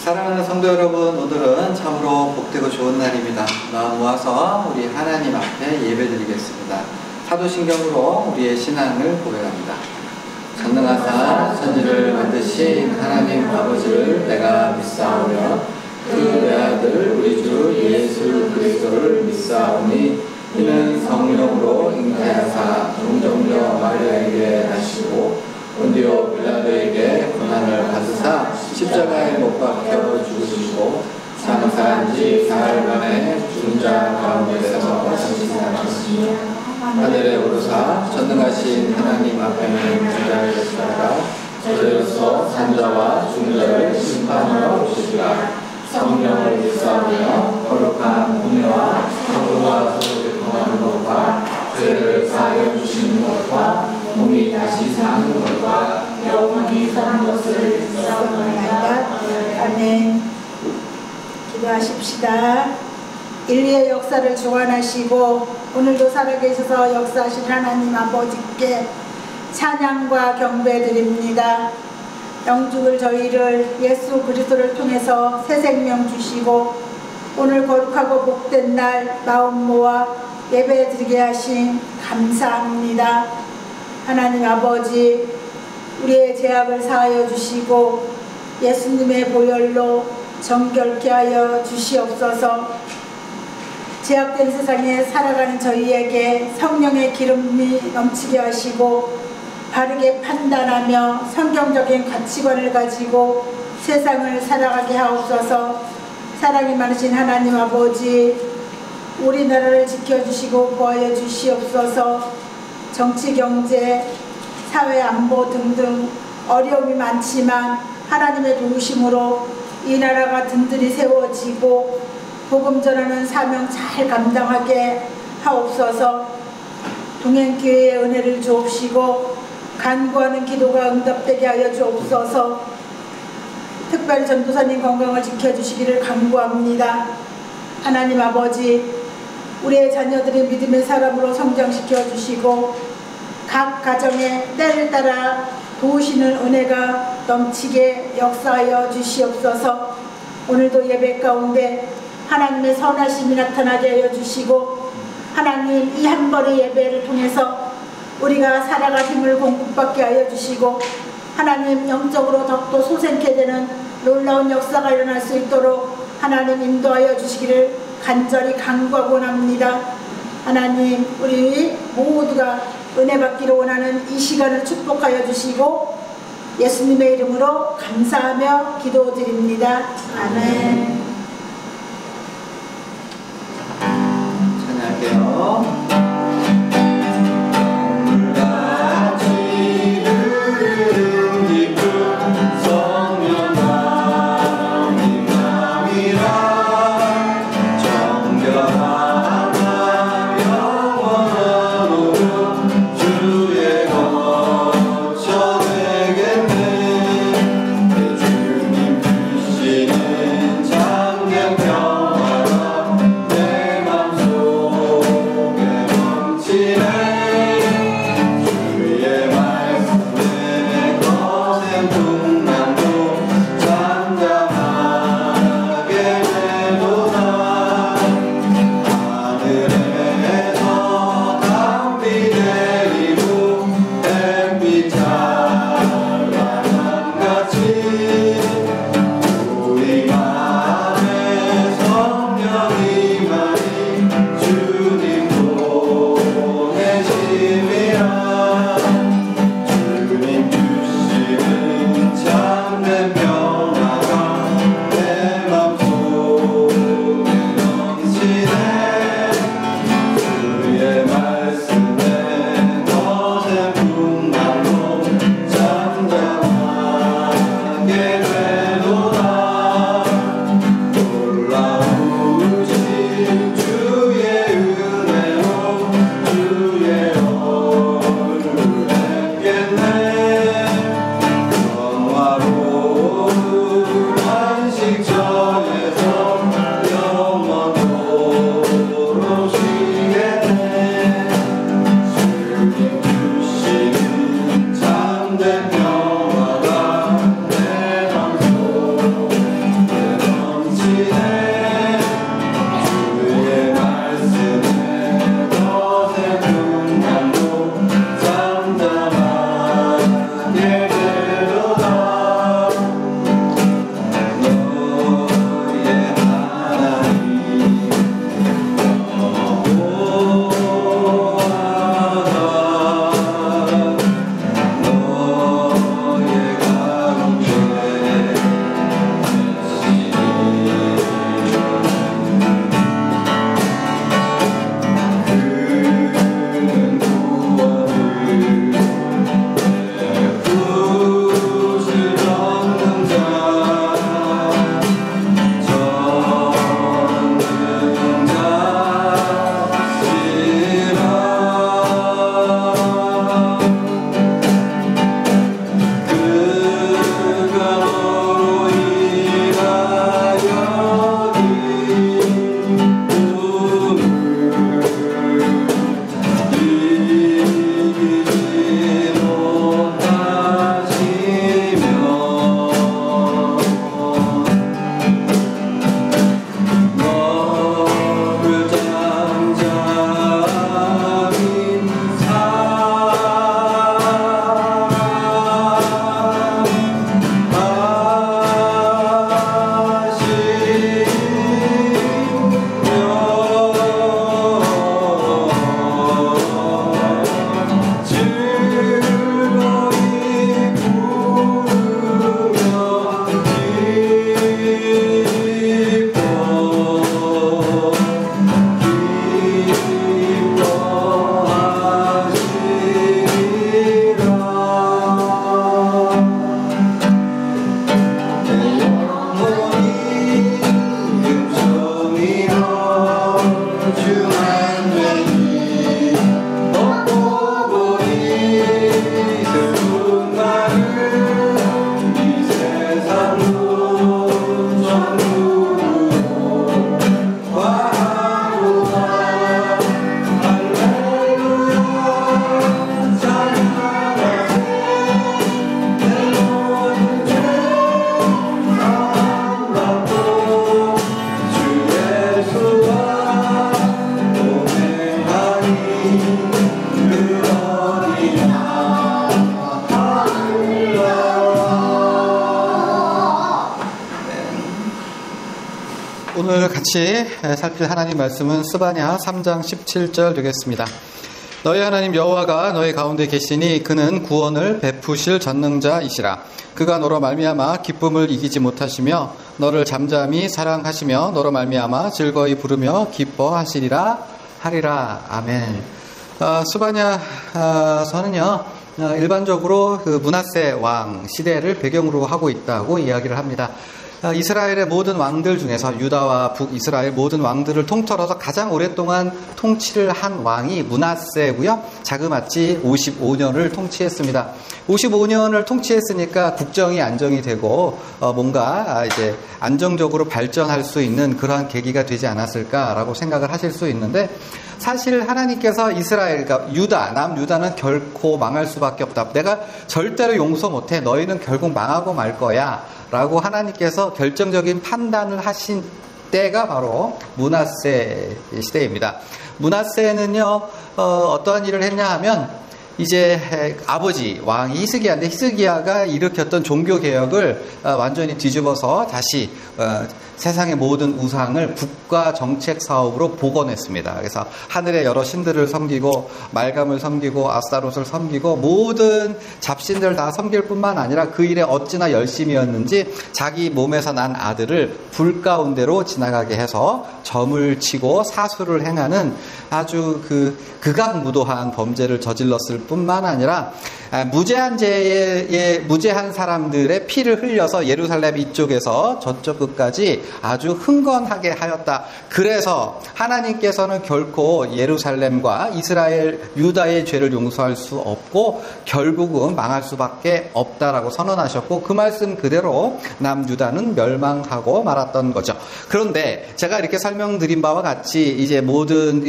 사랑하는 성도 여러분, 오늘은 참으로 복되고 좋은 날입니다. 마음 모아서 우리 하나님 앞에 예배드리겠습니다. 사도신경으로 우리의 신앙을 고백합니다. 전능하사 천지를 만드신 하나님 아버지를 내가 믿사오며 그 외아들 우리 주 예수 그리스도를 믿사오니 이는 성령으로 잉태하사 동정녀 마리아에게 나시고 본디오 빌라도에게 고난을 받으사 십자가에 못 박혀 죽으시고 장사한 지 사흘 만에 죽은 자 가운데서 사시사시니 하늘에 오르사 전능하신 하나님 앞에는 주자를 계시다가 저희로서 산자와 죽은 자를 심판하러 오시리라. 성령을 믿사오며 거룩한 은혜와 성도와 서로를 통하는 것과 죄를 사하여 주시는 것과 몸이 다시 사는 것과 영원히 사는 것을 믿사옵나이다. 아멘. 기도하십시다. 인류의 역사를 주관하시고 오늘도 살아계셔서 역사하신 하나님 아버지께 찬양과 경배드립니다. 영죽을 저희를 예수 그리스도를 통해서 새 생명 주시고 오늘 거룩하고 복된 날 마음 모아 예배드리게 하신 감사합니다. 하나님 아버지, 우리의 죄악을 사하여 주시고 예수님의 보혈로 정결케 하여 주시옵소서. 죄악된 세상에 살아가는 저희에게 성령의 기름이 넘치게 하시고 바르게 판단하며 성경적인 가치관을 가지고 세상을 살아가게 하옵소서. 사랑이 많으신 하나님 아버지, 우리나라를 지켜주시고 보호하여 주시옵소서. 정치, 경제, 사회 안보 등등 어려움이 많지만 하나님의 도우심으로 이 나라가 든든히 세워지고 복음 전하는 사명 잘 감당하게 하옵소서. 동행교회의 은혜를 주옵시고 간구하는 기도가 응답되게 하여 주옵소서. 특별히 전도사님 건강을 지켜주시기를 간구합니다. 하나님 아버지, 우리의 자녀들이 믿음의 사람으로 성장시켜 주시고 각 가정의 때를 따라 도우시는 은혜가 넘치게 역사하여 주시옵소서. 오늘도 예배 가운데 하나님의 선하심이 나타나게 하여 주시고 하나님 이 한 번의 예배를 통해서 우리가 살아갈 힘을 공급받게 하여 주시고 하나님 영적으로 더욱더 솟게 되는 놀라운 역사가 일어날 수 있도록 하나님 인도하여 주시기를 간절히 간구하고 합니다. 하나님, 우리 모두가 은혜 받기를 원하는 이 시간을 축복하여 주시고 예수님의 이름으로 감사하며 기도드립니다. 아멘. 찬양할게요. 내 맘속에 같이 살필 하나님 말씀은 스바냐 3장 17절 되겠습니다. 너희 하나님 여호와가 너희 가운데 계시니 그는 구원을 베푸실 전능자이시라. 그가 너로 말미암아 기쁨을 이기지 못하시며 너를 잠잠히 사랑하시며 너로 말미암아 즐거이 부르며 기뻐하시리라 하리라. 아멘. 스바냐서는요 일반적으로 그 므낫세 왕 시대를 배경으로 하고 있다고 이야기를 합니다. 이스라엘의 모든 왕들 중에서 유다와 북이스라엘 모든 왕들을 통틀어서 가장 오랫동안 통치를 한 왕이 므낫세고요. 자그마치 55년을 통치했습니다. 55년을 통치했으니까 국정이 안정이 되고 뭔가 이제 안정적으로 발전할 수 있는 그러한 계기가 되지 않았을까라고 생각을 하실 수 있는데, 사실 하나님께서 이스라엘, 그러니까 유다, 남유다는 결코 망할 수밖에 없다. 내가 절대로 용서 못해. 너희는 결국 망하고 말 거야. 라고 하나님께서 결정적인 판단을 하신 때가 바로 므낫세 시대입니다. 므낫세는요, 어떠한 일을 했냐 하면, 이제 아버지 왕이 히스기야인데 히스기야가 일으켰던 종교개혁을 완전히 뒤집어서 다시 세상의 모든 우상을 국가 정책 사업으로 복원했습니다. 그래서 하늘의 여러 신들을 섬기고 말감을 섬기고 아스타롯을 섬기고 모든 잡신들을 다 섬길 뿐만 아니라 그 일에 어찌나 열심이었는지 자기 몸에서 난 아들을 불 가운데로 지나가게 해서 점을 치고 사수를 행하는 아주 극악무도한 범죄를 저질렀을 뿐만 아니라 무죄한 죄에 무죄한 사람들의 피를 흘려서 예루살렘 이쪽에서 저쪽 끝까지 아주 흥건하게 하였다. 그래서 하나님께서는 결코 예루살렘과 이스라엘 유다의 죄를 용서할 수 없고 결국은 망할 수밖에 없다라고 선언하셨고, 그 말씀 그대로 남유다는 멸망하고 말았던 거죠. 그런데 제가 이렇게 설명드린 바와 같이 이제 모든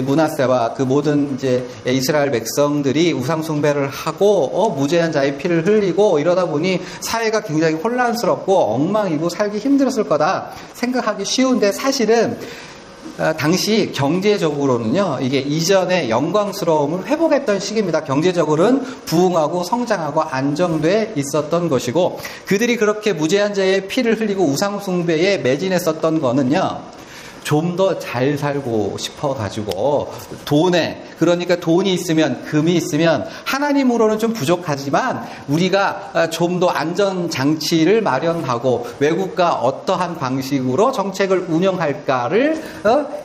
므낫세와 그 모든 이제 이스라엘 백성들이 우상 숭배를 하고 무죄한 자의 피를 흘리고 이러다 보니 사회가 굉장히 혼란스럽고 엉망이고 살기 힘들었을 거다 생각하기 쉬운데, 사실은 당시 경제적으로는요, 이게 이전의 영광스러움을 회복했던 시기입니다. 경제적으로는 부흥하고 성장하고 안정돼 있었던 것이고, 그들이 그렇게 무죄한 자의 피를 흘리고 우상숭배에 매진했었던 거는요, 좀 더 잘 살고 싶어가지고 그러니까 돈이 있으면 금이 있으면 하나님으로는 좀 부족하지만 우리가 좀 더 안전장치를 마련하고 외국과 어떠한 방식으로 정책을 운영할까를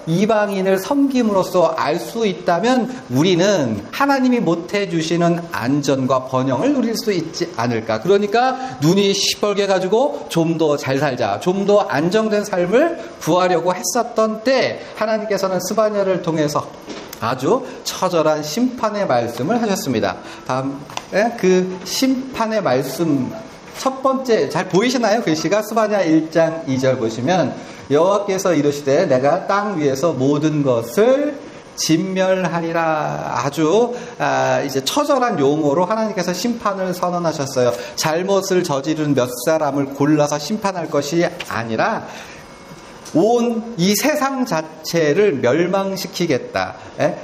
이방인을 섬김으로써 알 수 있다면 우리는 하나님이 못해주시는 안전과 번영을 누릴 수 있지 않을까. 그러니까 눈이 시뻘게 가지고 좀 더 잘 살자, 좀 더 안정된 삶을 구하려고 했었던 때 하나님께서는 스바냐를 통해서 아주 처절한 심판의 말씀을 하셨습니다. 그 심판의 말씀 첫 번째, 잘 보이시나요? 글씨가 스바냐 1장 2절 보시면 여호와께서 이르시되 내가 땅 위에서 모든 것을 진멸하리라. 아주 이제 처절한 용어로 하나님께서 심판을 선언하셨어요. 잘못을 저지른 몇 사람을 골라서 심판할 것이 아니라 온 이 세상 자체를 멸망시키겠다,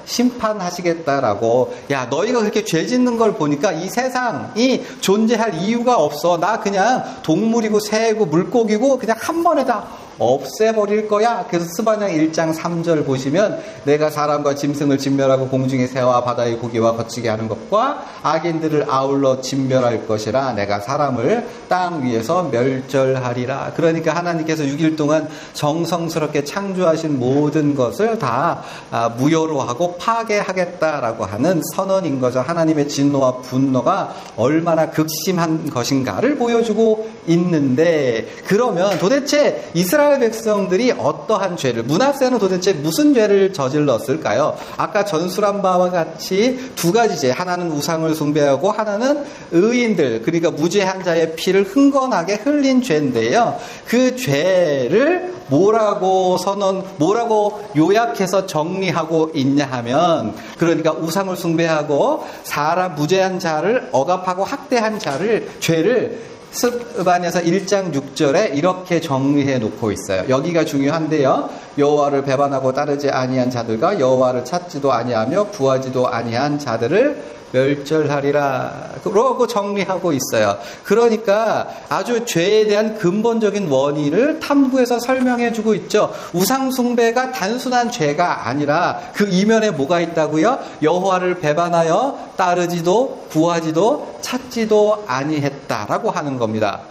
심판하시겠다라고. 야, 너희가 그렇게 죄 짓는 걸 보니까 이 세상이 존재할 이유가 없어. 나 그냥 동물이고 새고 물고기고 그냥 한 번에 다 없애버릴 거야. 그래서 스바냐 1장 3절 보시면 내가 사람과 짐승을 진멸하고 공중의 새와 바다의 고기와 거치게 하는 것과 악인들을 아울러 진멸할 것이라. 내가 사람을 땅 위에서 멸절하리라. 그러니까 하나님께서 6일 동안 정성스럽게 창조하신 모든 것을 다 무효로 하고 파괴하겠다라고 하는 선언인 거죠. 하나님의 진노와 분노가 얼마나 극심한 것인가를 보여주고 있는데, 그러면 도대체 이스라엘 백성들이 어떠한 죄를, 므낫세는 도대체 무슨 죄를 저질렀을까요? 아까 전술한 바와 같이 두 가지 죄, 하나는 우상을 숭배하고 하나는 의인들, 그러니까 무죄한 자의 피를 흥건하게 흘린 죄인데요. 그 죄를 뭐라고 요약해서 정리하고 있냐 하면, 그러니까 우상을 숭배하고 사람 무죄한 자를 억압하고 학대한 죄를 스바냐서 1장 6절에 이렇게 정리해 놓고 있어요. 여기가 중요한데요. 여호와를 배반하고 따르지 아니한 자들과 여호와를 찾지도 아니하며 구하지도 아니한 자들을 멸절하리라. 그러고 정리하고 있어요. 그러니까 아주 죄에 대한 근본적인 원인을 탐구해서 설명해 주고 있죠. 우상숭배가 단순한 죄가 아니라 그 이면에 뭐가 있다고요? 여호와를 배반하여 따르지도 구하지도 찾지도 아니했다라고 하는 겁니다.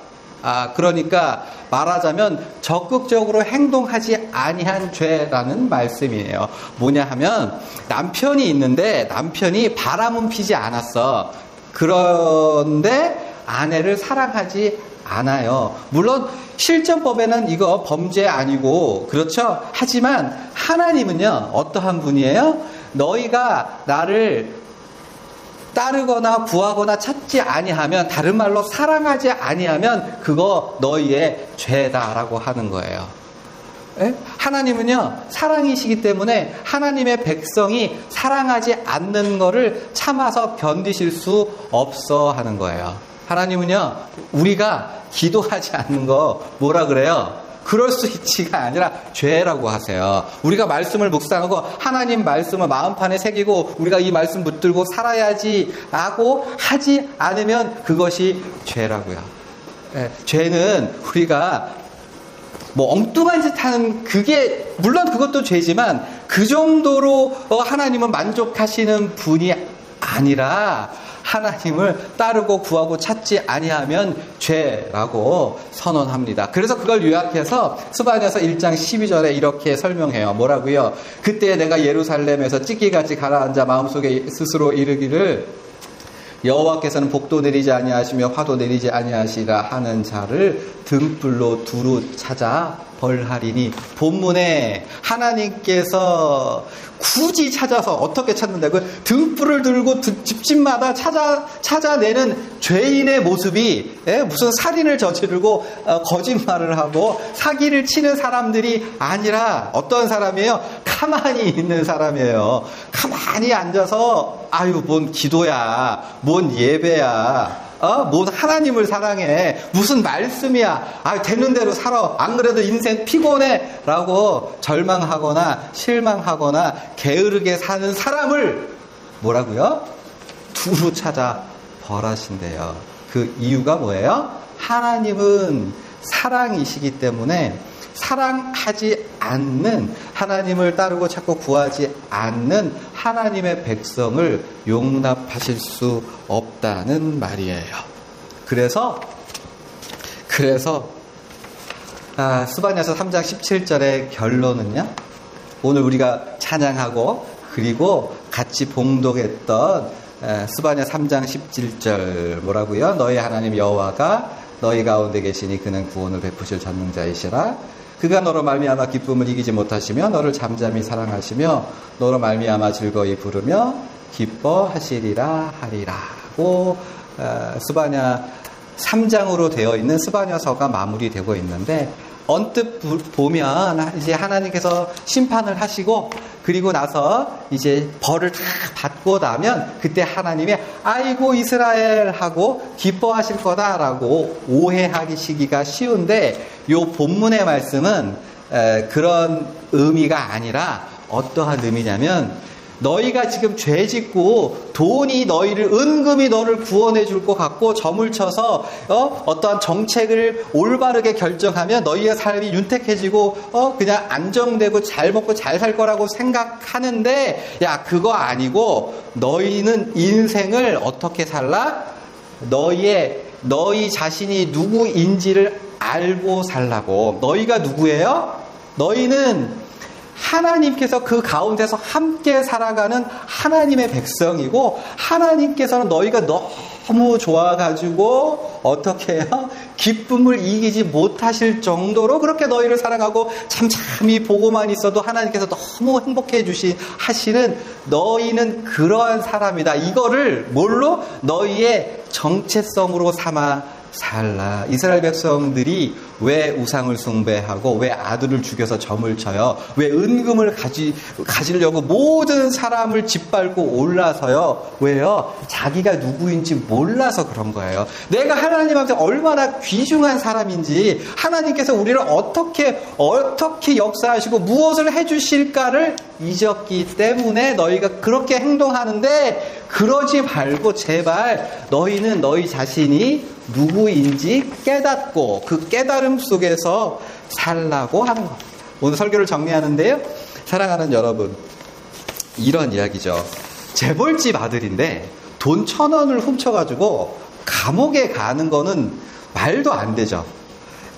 그러니까 말하자면 적극적으로 행동하지 아니한 죄라는 말씀이에요. 뭐냐 하면 남편이 있는데 남편이 바람은 피지 않았어. 그런데 아내를 사랑하지 않아요. 물론 실전법에는 이거 범죄 아니고 그렇죠. 하지만 하나님은요 어떠한 분이에요? 너희가 나를 따르거나 구하거나 찾지 아니하면, 다른 말로 사랑하지 아니하면 그거 너희의 죄다라고 하는 거예요. 에? 하나님은요 사랑이시기 때문에 하나님의 백성이 사랑하지 않는 거를 참아서 견디실 수 없어 하는 거예요. 하나님은요 우리가 기도하지 않는 거 뭐라 그래요? 그럴 수 있지가 아니라 죄라고 하세요. 우리가 말씀을 묵상하고 하나님 말씀을 마음판에 새기고 우리가 이 말씀 붙들고 살아야지 라고 하지 않으면 그것이 죄라고요. 죄는 우리가 뭐 엉뚱한 짓 하는 그게 물론 그것도 죄지만 그 정도로 하나님은 만족하시는 분이 아니라 하나님을 따르고 구하고 찾지 아니하면 죄라고 선언합니다. 그래서 그걸 요약해서 스바냐서 1장 12절에 이렇게 설명해요. 뭐라고요? 그때 내가 예루살렘에서 찢기같이 가라앉아 마음속에 스스로 이르기를 여호와께서는 복도 내리지 아니하시며 화도 내리지 아니하시라 하는 자를 등불로 두루 찾아 벌하리니. 본문에 하나님께서 굳이 찾아서 어떻게 찾는다고요? 등불을 들고 집집마다 찾아내는 죄인의 모습이 무슨 살인을 저지르고 거짓말을 하고 사기를 치는 사람들이 아니라 어떤 사람이에요? 가만히 있는 사람이에요. 가만히 앉아서 뭔 기도야, 뭔 예배야, 뭔 하나님을 사랑해, 무슨 말씀이야, 되는 대로 살아, 안 그래도 인생 피곤해 라고 절망하거나 실망하거나 게으르게 사는 사람을 뭐라고요? 두루 찾아 벌하신대요. 그 이유가 뭐예요? 하나님은 사랑이시기 때문에 사랑하지 않는, 하나님을 따르고 찾고 구하지 않는 하나님의 백성을 용납하실 수 없다는 말이에요. 그래서 스바냐서 3장 17절의 결론은요, 오늘 우리가 찬양하고 그리고 같이 봉독했던 스바냐 3장 17절 뭐라고요? 너희 하나님 여호와가 너희 가운데 계시니 그는 구원을 베푸실 전능자이시라. 그가 너로 말미암아 기쁨을 이기지 못하시며 너를 잠잠히 사랑하시며 너로 말미암아 즐거이 부르며 기뻐하시리라 하리라고 스바냐 3장으로 되어 있는 스바냐서가 마무리되고 있는데, 언뜻 보면 이제 하나님께서 심판을 하시고 그리고 나서 이제 벌을 다 받고 나면 그때 하나님이 아이고 이스라엘 하고 기뻐하실 거다라고 오해하시기가 쉬운데, 요 본문의 말씀은 그런 의미가 아니라 어떠한 의미냐면, 너희가 지금 죄 짓고 돈이 너희를 은금이 너를 구원해 줄 것 같고 점을 쳐서 어떠한 정책을 올바르게 결정하면 너희의 삶이 윤택해지고 그냥 안정되고 잘 먹고 잘 살 거라고 생각하는데, 그거 아니고 너희는 인생을 어떻게 살라? 너희 자신이 누구인지를 알고 살라고. 너희가 누구예요? 너희는 하나님께서 그 가운데서 함께 살아가는 하나님의 백성이고, 하나님께서는 너희가 너무 좋아가지고 어떻게 해요? 기쁨을 이기지 못하실 정도로 그렇게 너희를 사랑하고 잠잠히 보고만 있어도 하나님께서 너무 행복해 하시는 너희는 그러한 사람이다. 이거를 뭘로? 너희의 정체성으로 삼아 살라. 이스라엘 백성들이 왜 우상을 숭배하고 왜 아들을 죽여서 점을 쳐요? 왜 은금을 가지려고 모든 사람을 짓밟고 올라서요? 왜요? 자기가 누구인지 몰라서 그런 거예요. 내가 하나님한테 얼마나 귀중한 사람인지, 하나님께서 우리를 어떻게 역사하시고 무엇을 해주실까를 잊었기 때문에 너희가 그렇게 행동하는데, 그러지 말고 제발 너희는 너희 자신이 누구인지 깨닫고 그 깨달음 속에서 살라고 하는 겁니다. 오늘 설교를 정리하는데요. 사랑하는 여러분, 이런 이야기죠. 재벌집 아들인데 돈 1,000원을 훔쳐가지고 감옥에 가는 거는 말도 안 되죠.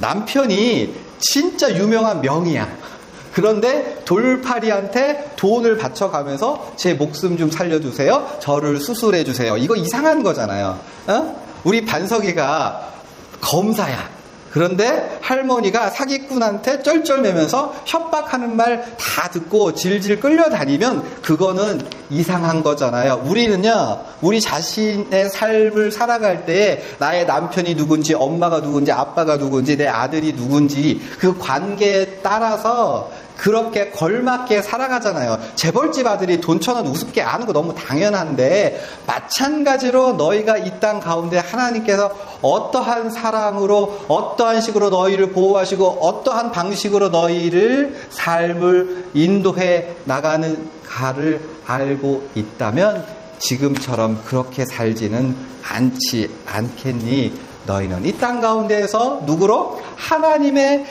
남편이 진짜 유명한 명의야. 그런데 돌팔이한테 돈을 바쳐가면서 제 목숨 좀 살려주세요. 저를 수술해주세요. 이거 이상한 거잖아요. 우리 반석이가 검사야. 그런데 할머니가 사기꾼한테 쩔쩔매면서 협박하는 말 다 듣고 질질 끌려다니면 그거는 이상한 거잖아요. 우리는요, 우리 자신의 삶을 살아갈 때 나의 남편이 누군지, 엄마가 누군지, 아빠가 누군지, 내 아들이 누군지 그 관계에 따라서 그렇게 걸맞게 살아가잖아요. 재벌집 아들이 돈 1,000원 우습게 아는 거 너무 당연한데, 마찬가지로 너희가 이 땅 가운데 하나님께서 어떠한 사랑으로 어떠한 식으로 너희를 보호하시고 어떠한 방식으로 너희를 삶을 인도해 나가는가를 알고 있다면 지금처럼 그렇게 살지는 않겠니? 너희는 이 땅 가운데에서 누구로? 하나님의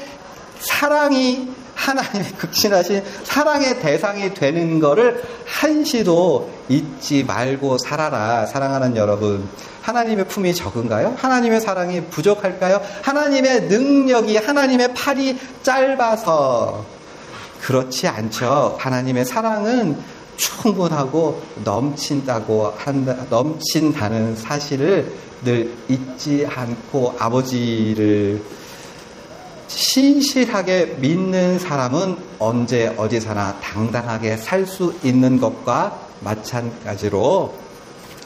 극진하신 사랑의 대상이 되는 거를 한시도 잊지 말고 살아라. 사랑하는 여러분, 하나님의 품이 적은가요? 하나님의 사랑이 부족할까요? 하나님의 능력이, 하나님의 팔이 짧아서 그렇지 않죠. 하나님의 사랑은 충분하고 넘친다는 사실을 늘 잊지 않고 아버지를 신실하게 믿는 사람은 언제 어디서나 당당하게 살 수 있는 것과 마찬가지로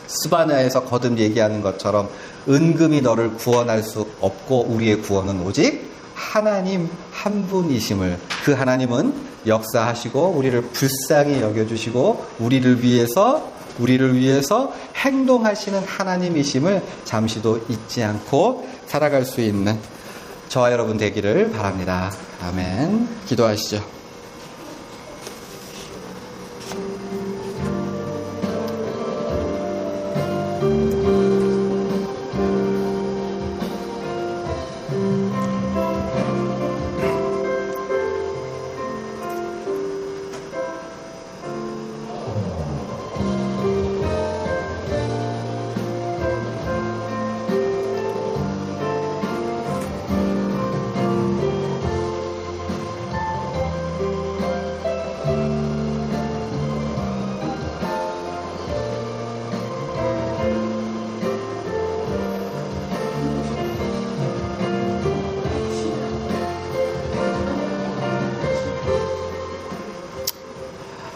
스바냐에서 거듭 얘기하는 것처럼 은금이 너를 구원할 수 없고 우리의 구원은 오직 하나님 한 분이심을, 그 하나님은 역사하시고 우리를 불쌍히 여겨주시고 우리를 위해서 행동하시는 하나님이심을 잠시도 잊지 않고 살아갈 수 있는 저와 여러분 되기를 바랍니다. 아멘. 기도하시죠.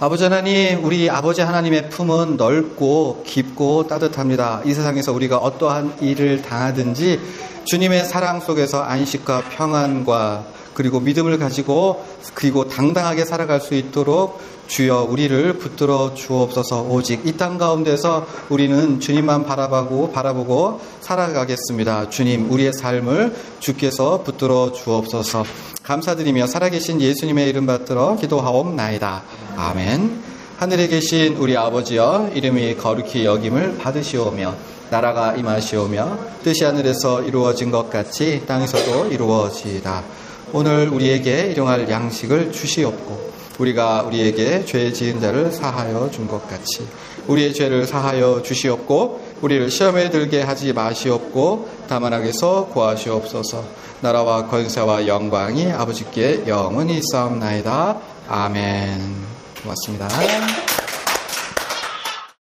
아버지 하나님, 우리 아버지 하나님의 품은 넓고 깊고 따뜻합니다. 이 세상에서 우리가 어떠한 일을 당하든지 주님의 사랑 속에서 안식과 평안과 그리고 믿음을 가지고 그리고 당당하게 살아갈 수 있도록 주여 우리를 붙들어 주옵소서. 오직 이 땅 가운데서 우리는 주님만 바라보고 살아가겠습니다. 주님, 우리의 삶을 주께서 붙들어 주옵소서. 감사드리며 살아계신 예수님의 이름 받들어 기도하옵나이다. 아멘. 하늘에 계신 우리 아버지여, 이름이 거룩히 여김을 받으시오며 나라가 임하시오며 뜻이 하늘에서 이루어진 것 같이 땅에서도 이루어지이다. 오늘 우리에게 일용할 양식을 주시옵고 우리가 우리에게 죄 지은 자를 사하여 준 것 같이 우리의 죄를 사하여 주시옵고 우리를 시험에 들게 하지 마시옵고 다만 악에서 구하시옵소서. 나라와 권세와 영광이 아버지께 영원히 있사옵나이다. 아멘. 고맙습니다.